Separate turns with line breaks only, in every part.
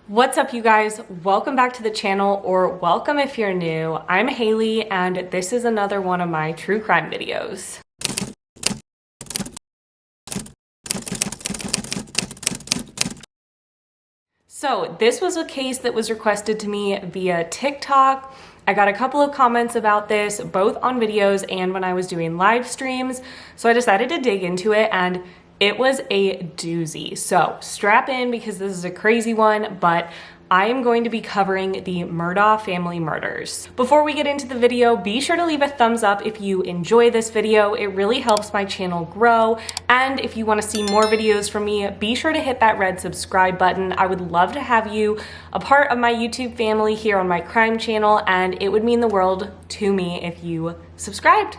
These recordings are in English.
What's up, you guys? Welcome back to the channel, or welcome if you're new. I'm Haley, and this is another one of my true crime videos. So this was a case that was requested to me via TikTok. I got a couple of comments about this, both on videos and when I was doing live streams. So I decided to dig into it, and it was a doozy. So strap in because this is a crazy one, but I am going to be covering the Murdaugh family murders. Before we get into the video, be sure to leave a thumbs up if you enjoy this video. It really helps my channel grow. And if you want to see more videos from me, be sure to hit that red subscribe button. I would love to have you a part of my YouTube family here on my crime channel, and it would mean the world to me if you subscribed.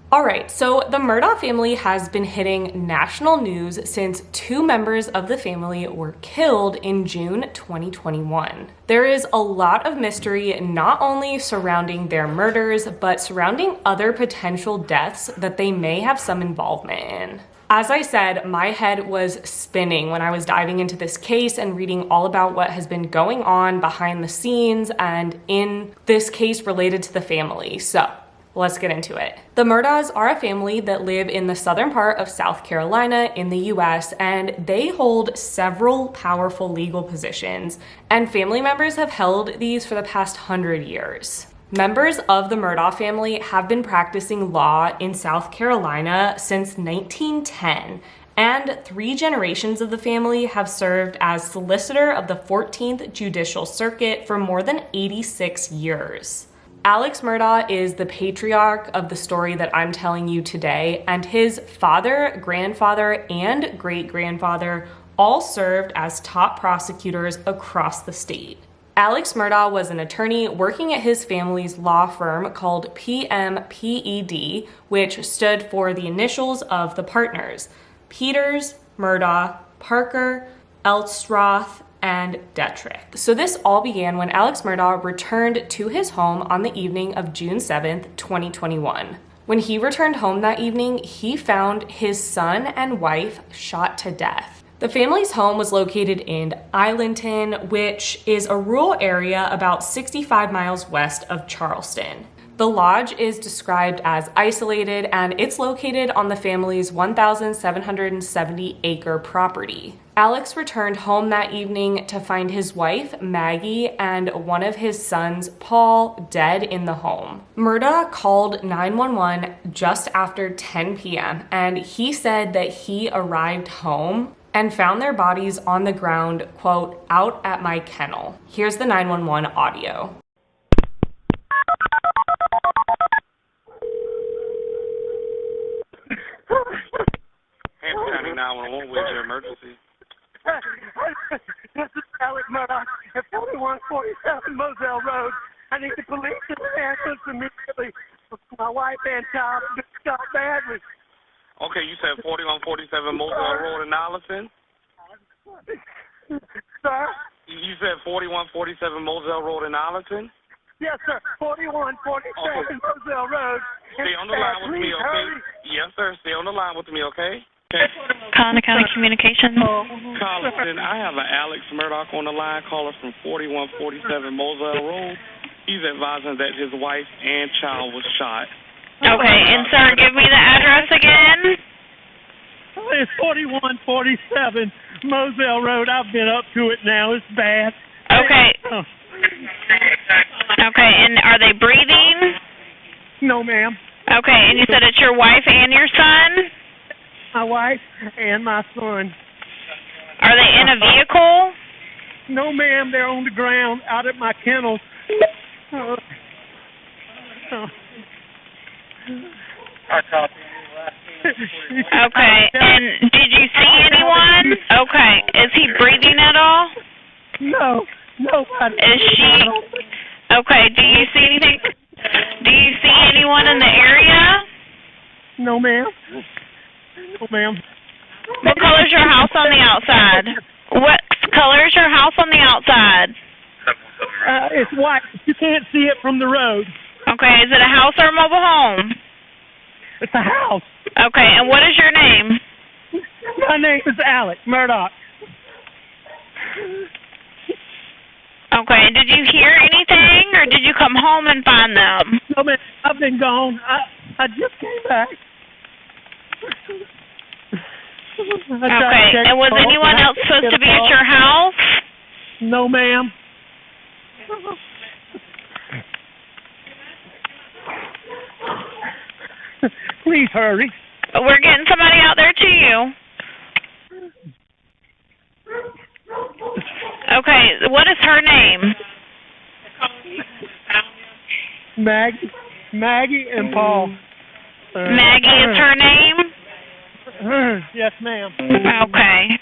All right, so the Murdaugh family has been hitting national news since two members of the family were killed in June 2021. There is a lot of mystery not only surrounding their murders, but surrounding other potential deaths that they may have some involvement in. As I said, my head was spinning when I was diving into this case and reading all about what has been going on behind the scenes and in this case related to the family. So let's get into it. The Murdaughs are a family that live in the southern part of South Carolina in the US, and they hold several powerful legal positions, and family members have held these for the past 100 years. Members of the Murdaugh family have been practicing law in South Carolina since 1910, and 3 generations of the family have served as solicitor of the 14th Judicial Circuit for more than 86 years. Alex Murdaugh is the patriarch of the story that I'm telling you today, and his father, grandfather, and great-grandfather all served as top prosecutors across the state. Alex Murdaugh was an attorney working at his family's law firm called PMPED, which stood for the initials of the partners: Peters, Murdaugh, Parker, Elstroth, and Detrick. So this all began when Alex Murdaugh returned to his home on the evening of June 7th, 2021. When he returned home that evening, he found his son and wife shot to death. The family's home was located in Islandton, which is a rural area about 65 miles west of Charleston. The lodge is described as isolated, and it's located on the family's 1,770-acre property. Alex returned home that evening to find his wife, Maggie, and one of his sons, Paul, dead in the home. Murdaugh called 911 just after 10 p.m., and he said that he arrived home and found their bodies on the ground, quote, out at my kennel. Here's the 911 audio.
Hampton County 911, where's your emergency?
This is Alex Murdaugh at 4147 Moselle Road. I need the police and the ambulance immediately. My wife and child got badly.
Okay, you said 4147 Moselle Road in Arlington?
Sir?
You said 4147 Moselle Road in Arlington?
Yes, sir. 4147 Moselle Road.
Stay on the line with me, okay? Yes, sir. Stay on the line with me, okay?
Collier County Communications.
Carlton, I have an Alex Murdaugh on the line, caller from 4147 Moselle Road. He's advising that his wife and child was shot.
Okay, and sir, give me the address again.
It's 4147 Moselle Road. I've been up to it now. It's bad.
Okay. Okay, and are they breathing?
No, ma'am.
Okay, and you said it's your wife and your son?
My wife and my son.
Are they in a vehicle?
No, ma'am. They're on the ground out at my kennel.
Okay, and did you see anyone? Okay, is he breathing at all?
No, nobody.
Is she? Okay, do you see anything? Do you see anyone in the area?
No, ma'am. No, ma'am.
What color is your house on the outside? What color is your house on the outside?
It's white. You can't see it from the road.
Okay, is it a house or a mobile home?
It's a house.
Okay, and what is your name?
My name is Alex Murdaugh.
Okay, did you hear anything, or did you come home and find them?
No, man, I've been gone. I just came back.
Okay, and was anyone else supposed to be at your house?
No, ma'am. Please hurry.
We're getting somebody out there to you. Okay, what is her name?
Maggie and Paul.
Maggie is her name?
Yes, ma'am.
Okay.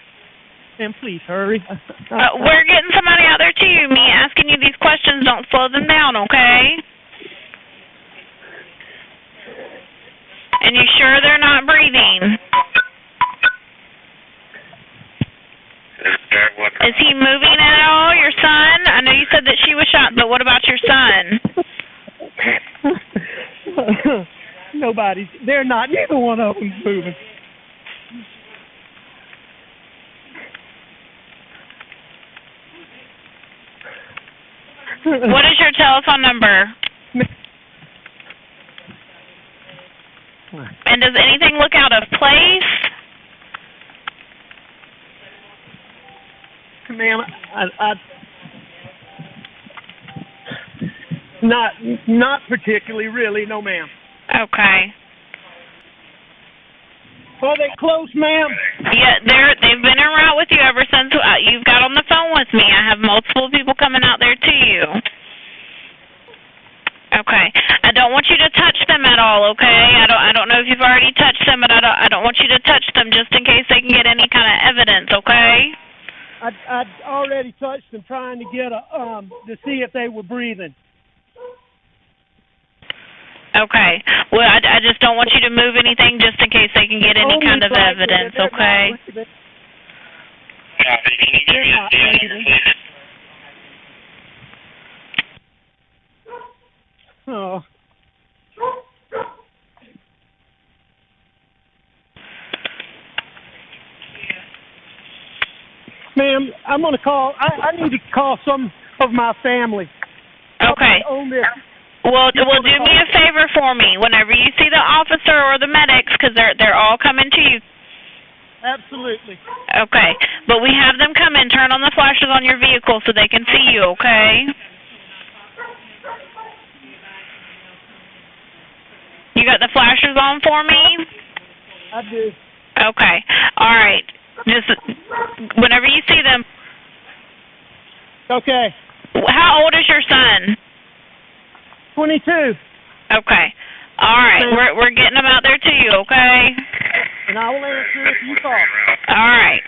And please hurry.
We're getting somebody out there to you. Me asking you these questions don't slow them down, okay? And you sure they're not breathing? Is he moving at all, your son? I know you said that she was shot, but what about your son?
Nobody. They're not. Neither one of them's moving.
What is your telephone number? And does anything look out of place?
Ma'am, I not particularly, really, no, ma'am.
Okay.
Are they close, ma'am?
Yeah, they've been en route with you ever since you've got on the phone with me. I have multiple people coming out there to you. Okay. I don't want you to touch them at all, okay? I don't know if you've already touched them, but I don't want you to touch them just in case they can get any kind of evidence, okay?
I'd already touched them trying to get to see if they were breathing.
Okay. Well, I just don't want you to move anything just in case they can get any kind of evidence, okay?
Oh. Ma'am, I'm going to call. I need to call some of my family.
Okay.
On this.
Well, do me a favor for me. Whenever you see the officer or the medics, because they're all coming to you.
Absolutely.
Okay. But we have them come in, turn on the flashes on your vehicle so they can see you, okay? You got the flashers on for me?
I do.
Okay. All right. Just whenever you see them.
Okay.
How old is your son?
22.
Okay. All right. We're getting them out there to you, okay?
And I will answer if you call.
All right.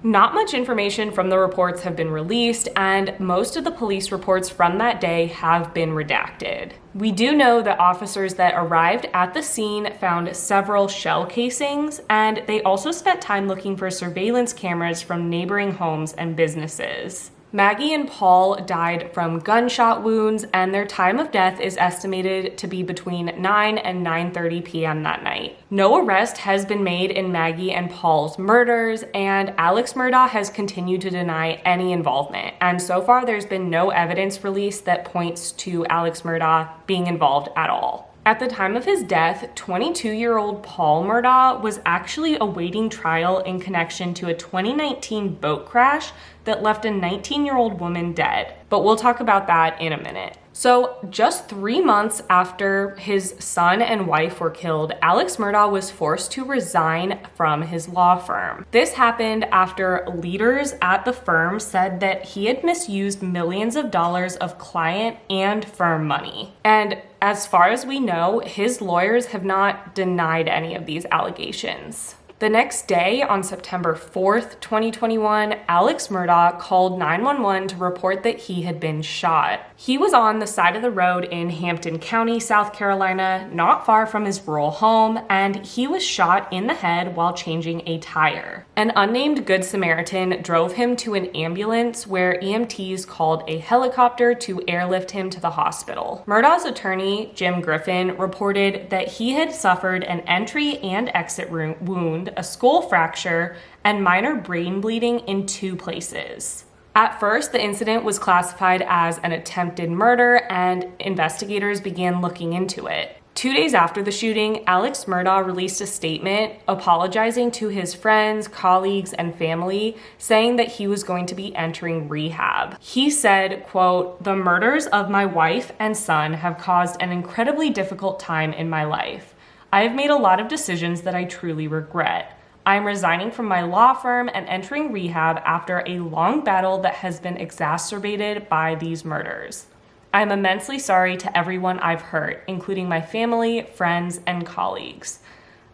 Not much information from the reports have been released, and most of the police reports from that day have been redacted. We do know that officers that arrived at the scene found several shell casings, and they also spent time looking for surveillance cameras from neighboring homes and businesses. Maggie and Paul died from gunshot wounds, and their time of death is estimated to be between 9 and 9:30 p.m. that night. No arrest has been made in Maggie and Paul's murders, and Alex Murdaugh has continued to deny any involvement. And so far, there's been no evidence released that points to Alex Murdaugh being involved at all. At the time of his death, 22-year-old Paul Murdaugh was actually awaiting trial in connection to a 2019 boat crash that left a 19-year-old woman dead. But we'll talk about that in a minute. So just 3 months after his son and wife were killed, Alex Murdaugh was forced to resign from his law firm. This happened after leaders at the firm said that he had misused millions of dollars of client and firm money. And as far as we know, his lawyers have not denied any of these allegations. The next day, on September 4th, 2021, Alex Murdaugh called 911 to report that he had been shot. He was on the side of the road in Hampton County, South Carolina, not far from his rural home, and he was shot in the head while changing a tire. An unnamed Good Samaritan drove him to an ambulance where EMTs called a helicopter to airlift him to the hospital. Murdaugh's attorney, Jim Griffin, reported that he had suffered an entry and exit wound sustained a skull fracture and minor brain bleeding in 2 places. At first, the incident was classified as an attempted murder, and investigators began looking into it. 2 days after the shooting, Alex Murdaugh released a statement apologizing to his friends, colleagues, and family, saying that he was going to be entering rehab. He said, quote, "The murders of my wife and son have caused an incredibly difficult time in my life. I have made a lot of decisions that I truly regret. I am resigning from my law firm and entering rehab after a long battle that has been exacerbated by these murders. I am immensely sorry to everyone I've hurt, including my family, friends, and colleagues.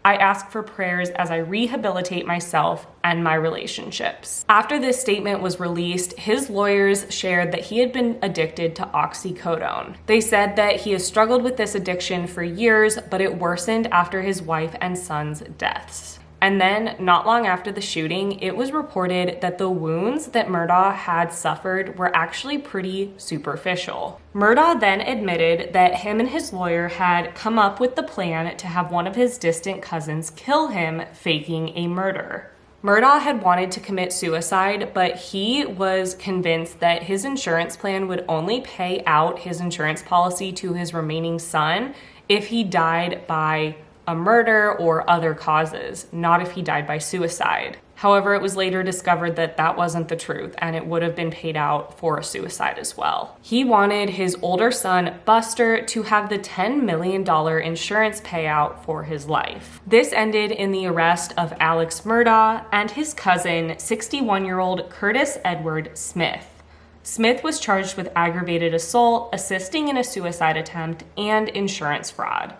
I ask for prayers as I rehabilitate myself and my relationships." After this statement was released, his lawyers shared that he had been addicted to oxycodone. They said that he has struggled with this addiction for years, but it worsened after his wife and son's deaths. And then, not long after the shooting, it was reported that the wounds that Murdaugh had suffered were actually pretty superficial. Murdaugh then admitted that him and his lawyer had come up with the plan to have one of his distant cousins kill him, faking a murder. Murdaugh had wanted to commit suicide, but he was convinced that his insurance plan would only pay out his insurance policy to his remaining son if he died by a murder or other causes, not if he died by suicide. However, it was later discovered that that wasn't the truth, and it would have been paid out for a suicide as well. He wanted his older son, Buster, to have the $10 million insurance payout for his life. This ended in the arrest of Alex Murdaugh and his cousin, 61-year-old Curtis Edward Smith. Smith was charged with aggravated assault, assisting in a suicide attempt, and insurance fraud.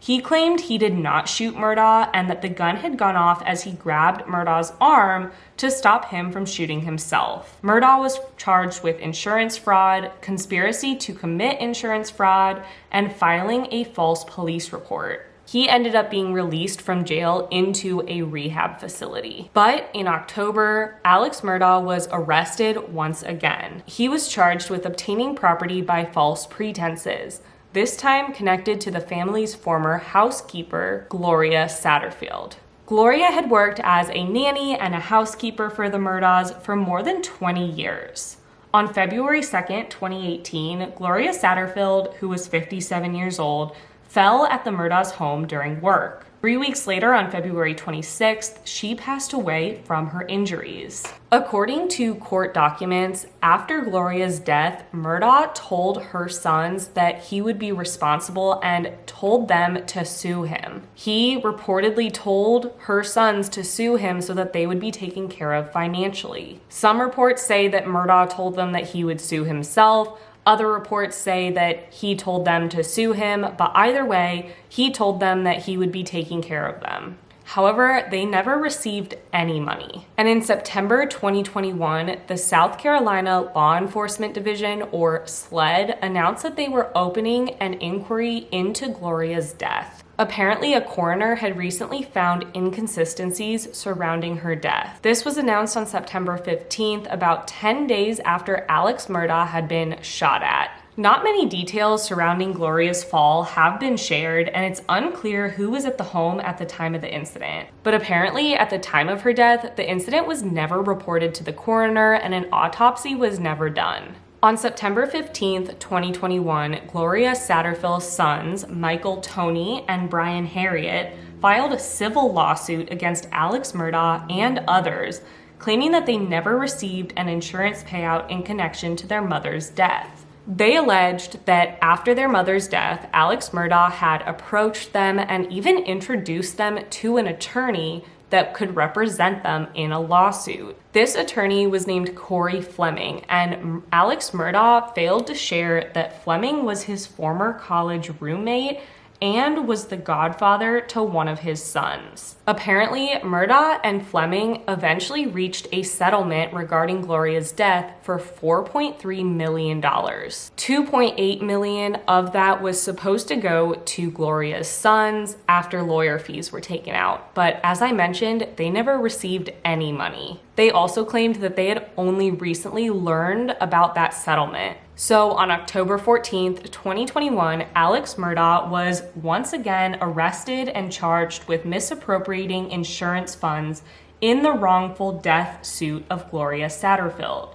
He claimed he did not shoot Murdaugh and that the gun had gone off as he grabbed Murdaugh's arm to stop him from shooting himself. Murdaugh was charged with insurance fraud, conspiracy to commit insurance fraud, and filing a false police report. He ended up being released from jail into a rehab facility. But in October, Alex Murdaugh was arrested once again. He was charged with obtaining property by false pretenses, this time connected to the family's former housekeeper, Gloria Satterfield. Gloria had worked as a nanny and a housekeeper for the Murdaughs for more than 20 years. On February 2nd, 2018, Gloria Satterfield, who was 57 years old, fell at the Murdaughs' home during work. 3 weeks later, on February 26th, she passed away from her injuries. According to court documents, after Gloria's death, Murdaugh told her sons that he would be responsible and told them to sue him. He reportedly told her sons to sue him so that they would be taken care of financially. Some reports say that Murdaugh told them that he would sue himself. Other reports say that he told them to sue him, but either way, he told them that he would be taking care of them. However, they never received any money. And in September 2021, the South Carolina Law Enforcement Division, or SLED, announced that they were opening an inquiry into Gloria's death. Apparently, a coroner had recently found inconsistencies surrounding her death. This was announced on September 15th, about 10 days after Alex Murdaugh had been shot at. Not many details surrounding Gloria's fall have been shared, and it's unclear who was at the home at the time of the incident. But apparently, at the time of her death, the incident was never reported to the coroner and an autopsy was never done. On September 15th, 2021, Gloria Satterfield's sons, Michael Tony and Brian Harriet, filed a civil lawsuit against Alex Murdaugh and others, claiming that they never received an insurance payout in connection to their mother's death. They alleged that after their mother's death, Alex Murdaugh had approached them and even introduced them to an attorney that could represent them in a lawsuit. This attorney was named Corey Fleming, and Alex Murdaugh failed to share that Fleming was his former college roommate and was the godfather to one of his sons. Apparently, Murdaugh and Fleming eventually reached a settlement regarding Gloria's death for $4.3 million. $2.8 million of that was supposed to go to Gloria's sons after lawyer fees were taken out, but as I mentioned, they never received any money. They also claimed that they had only recently learned about that settlement. So on October 14th, 2021, Alex Murdaugh was once again arrested and charged with misappropriating insurance funds in the wrongful death suit of Gloria Satterfield.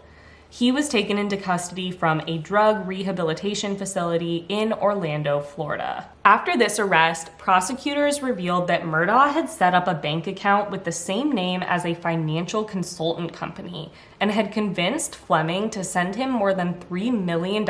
He was taken into custody from a drug rehabilitation facility in Orlando, Florida. After this arrest, prosecutors revealed that Murdaugh had set up a bank account with the same name as a financial consultant company and had convinced Fleming to send him more than $3 million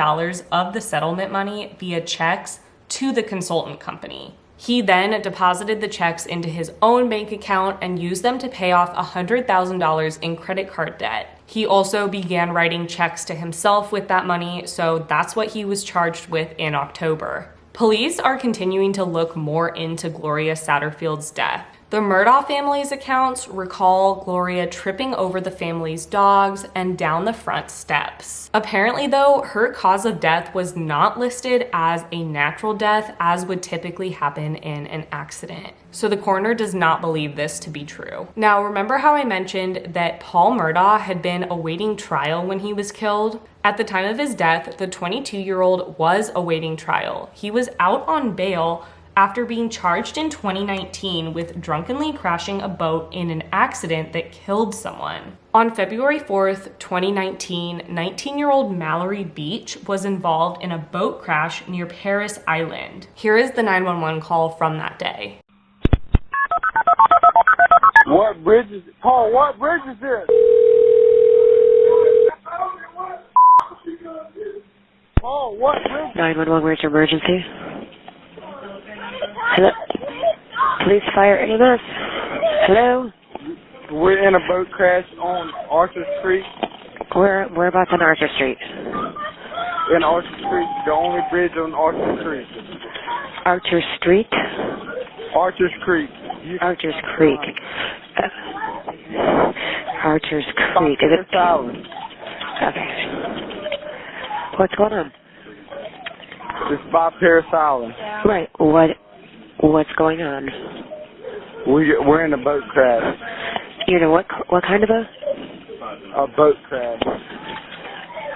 of the settlement money via checks to the consultant company. He then deposited the checks into his own bank account and used them to pay off $100,000 in credit card debt. He also began writing checks to himself with that money, so that's what he was charged with in October. Police are continuing to look more into Gloria Satterfield's death. The Murdaugh family's accounts recall Gloria tripping over the family's dogs and down the front steps. Apparently, though, her cause of death was not listed as a natural death, as would typically happen in an accident. So the coroner does not believe this to be true. Now, remember how I mentioned that Paul Murdaugh had been awaiting trial when he was killed? At the time of his death, the 22-year-old was awaiting trial. He was out on bail after being charged in 2019 with drunkenly crashing a boat in an accident that killed someone. On February 4th, 2019, 19-year-old Mallory Beach was involved in a boat crash near Paris Island. Here is the 911 call from that day.
What bridge is Paul, what bridge is this? Paul, what bridge?
911, where's your emergency? Hello? Police, fire, EMS? Hello?
We're in a boat crash on Arthur Street.
Whereabouts on Arthur Street?
In Arthur Street, the only bridge on Arthur Street.
Arthur Street?
Arthur's Creek.
Arthur's Creek. Arthur's Creek. Is it? Okay. What's going on?
It's by Paris Island.
Right. What's going on?
We're in a boat crash.
You know what kind of a?
A boat crash.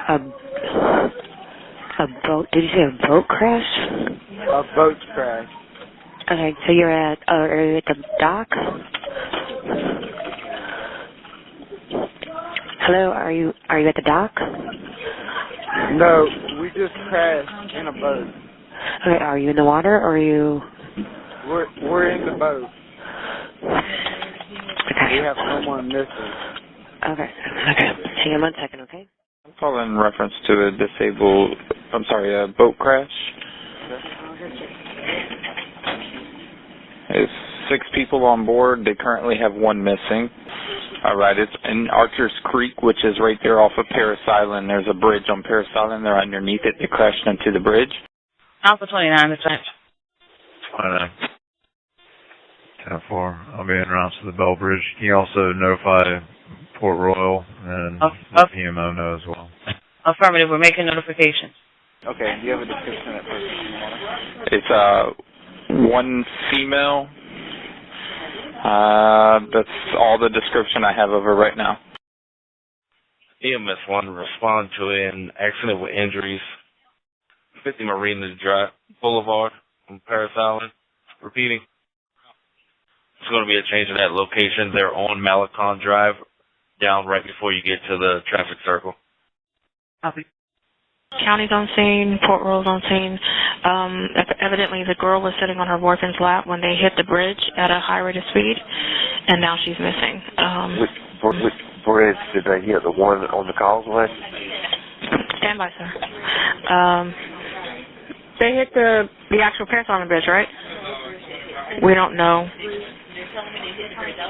A boat? Did you say a boat crash?
A boat crash.
Okay, so are you at the dock? Hello, are you at the dock?
No, we just crashed in a boat.
Okay, are you in the water or are you?
We're in the boat.
Okay.
We have someone missing.
Okay. Hang on 1 second, okay?
I'm calling in reference to a boat crash. It's 6 people on board. They currently have 1 missing. All right, it's in Arthur's Creek, which is right there off of Paris Island. There's a bridge on Paris Island. They're underneath it. They crashed into the bridge.
Alpha 29, that's right.
29. 10-4. I'll be en route to the Bell Bridge. Can you also notify Port Royal and the PMO know as well?
Affirmative, we're making notifications.
Okay, do you have a description of that person? It's 1 female. That's all the description I have of her right now.
EMS 1 respond to an accident with injuries. 50 Marina Drive Boulevard on Paris Island. Repeating. It's going to be a change in that location. They're on Malecon Drive, down right before you get to the traffic circle.
Copy.
County's on scene, Port Royal's on scene. Evidently the girl was sitting on her boyfriend's lap when they hit the bridge at a high rate of speed, and now she's missing.
Which bridge did they hit? The one on the causeway?
Stand by, sir. They hit the actual Paris Island Bridge, right? We don't know.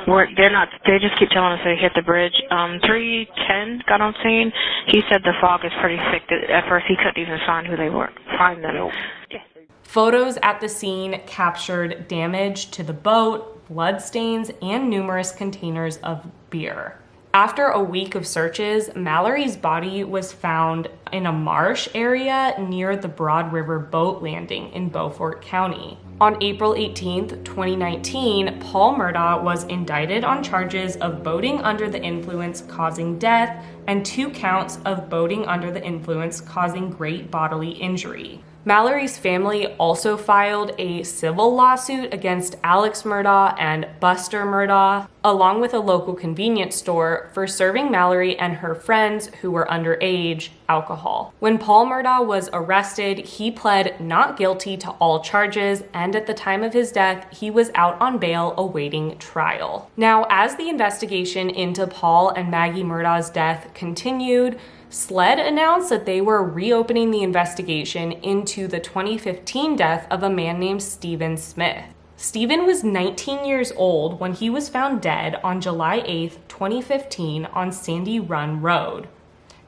They just keep telling us they hit the bridge. 310 got on scene. He said the fog is pretty thick. At first he couldn't even find them.
Photos at the scene captured damage to the boat, bloodstains, and numerous containers of beer. After a week of searches, Mallory's body was found in a marsh area near the Broad River boat landing in Beaufort County. On April 18th, 2019, Paul Murdaugh was indicted on charges of boating under the influence causing death and 2 counts of boating under the influence causing great bodily injury. Mallory's family also filed a civil lawsuit against Alex Murdaugh and Buster Murdaugh, along with a local convenience store, for serving Mallory and her friends who were underage alcohol. When Paul Murdaugh was arrested, he pled not guilty to all charges, and at the time of his death, he was out on bail awaiting trial. Now, as the investigation into Paul and Maggie Murdaugh's death continued, SLED announced that they were reopening the investigation into the 2015 death of a man named Stephen Smith. Stephen was 19 years old when he was found dead on July 8th, 2015 on Sandy Run Road.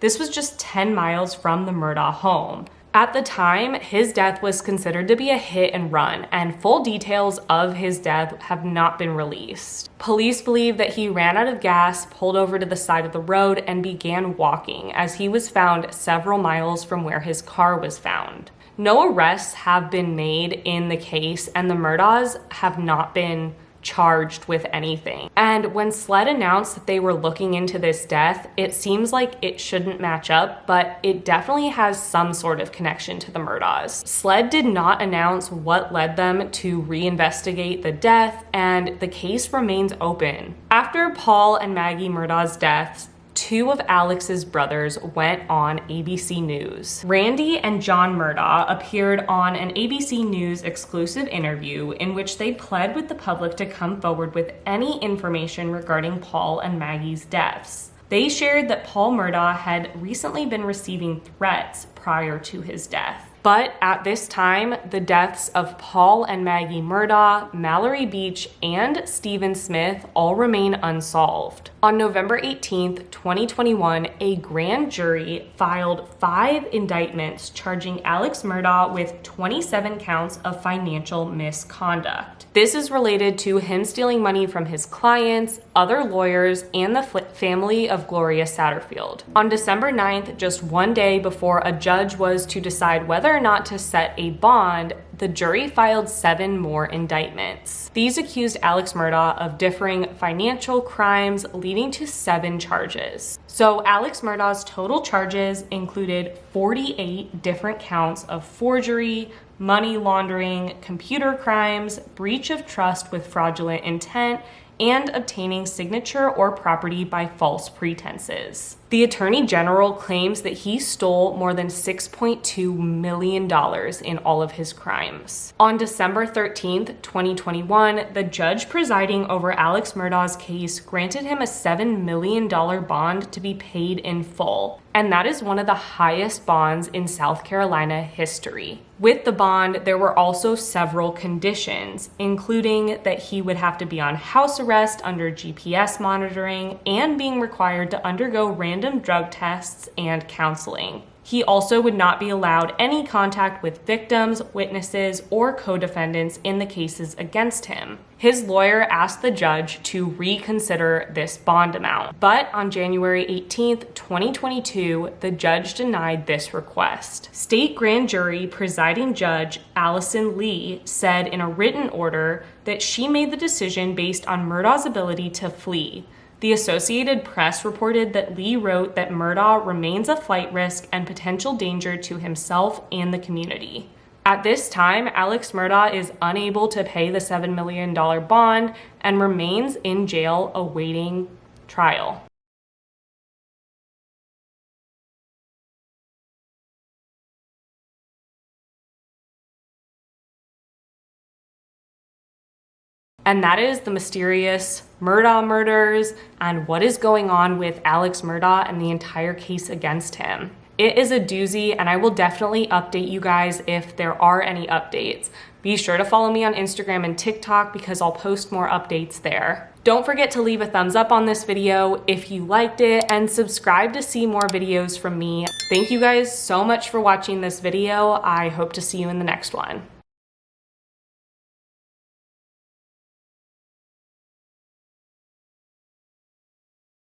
This was just 10 miles from the Murdaugh home. At the time, his death was considered to be a hit and run, and full details of his death have not been released. Police believe that he ran out of gas, pulled over to the side of the road, and began walking as he was found several miles from where his car was found. No arrests have been made in the case, and the Murdaughs have not been charged with anything. And when SLED announced that they were looking into this death, it seems like it shouldn't match up, but it definitely has some sort of connection to the Murdaughs. SLED did not announce what led them to reinvestigate the death, and the case remains open. After Paul and Maggie Murdaugh's deaths, 2 of Alex's brothers went on ABC News. Randy and John Murdaugh appeared on an ABC News exclusive interview in which they pled with the public to come forward with any information regarding Paul and Maggie's deaths. They shared that Paul Murdaugh had recently been receiving threats prior to his death. But at this time, the deaths of Paul and Maggie Murdaugh, Mallory Beach, and Stephen Smith all remain unsolved. On November 18th, 2021, a grand jury filed 5 indictments charging Alex Murdaugh with 27 counts of financial misconduct. This is related to him stealing money from his clients, other lawyers, and the family of Gloria Satterfield. On December 9th, just one day before a judge was to decide whether or not to set a bond, the jury filed 7 more indictments. These accused Alex Murdaugh of differing financial crimes, leading to 7 charges. So Alex Murdaugh's total charges included 48 different counts of forgery, money laundering, computer crimes, breach of trust with fraudulent intent, and obtaining signature or property by false pretenses. The Attorney General claims that he stole more than $6.2 million in all of his crimes. On December 13th, 2021, the judge presiding over Alex Murdaugh's case granted him a $7 million bond to be paid in full, and that is one of the highest bonds in South Carolina history. With the bond, there were also several conditions, including that he would have to be on house arrest under GPS monitoring and being required to undergo random drug tests and counseling. He also would not be allowed any contact with victims, witnesses, or co-defendants in the cases against him. His lawyer asked the judge to reconsider this bond amount, but on January 18th, 2022, the judge denied this request. State Grand Jury Presiding Judge Allison Lee said in a written order that she made the decision based on Murdaugh's ability to flee. The Associated Press reported that Lee wrote that Murdaugh remains a flight risk and potential danger to himself and the community. At this time, Alex Murdaugh is unable to pay the $7 million bond and remains in jail awaiting trial. And that is the mysterious Murdaugh murders and what is going on with Alex Murdaugh and the entire case against him. It is a doozy, and I will definitely update you guys if there are any updates. Be sure to follow me on Instagram and TikTok because I'll post more updates there. Don't forget to leave a thumbs up on this video if you liked it, and subscribe to see more videos from me. Thank you guys so much for watching this video. I hope to see you in the next one.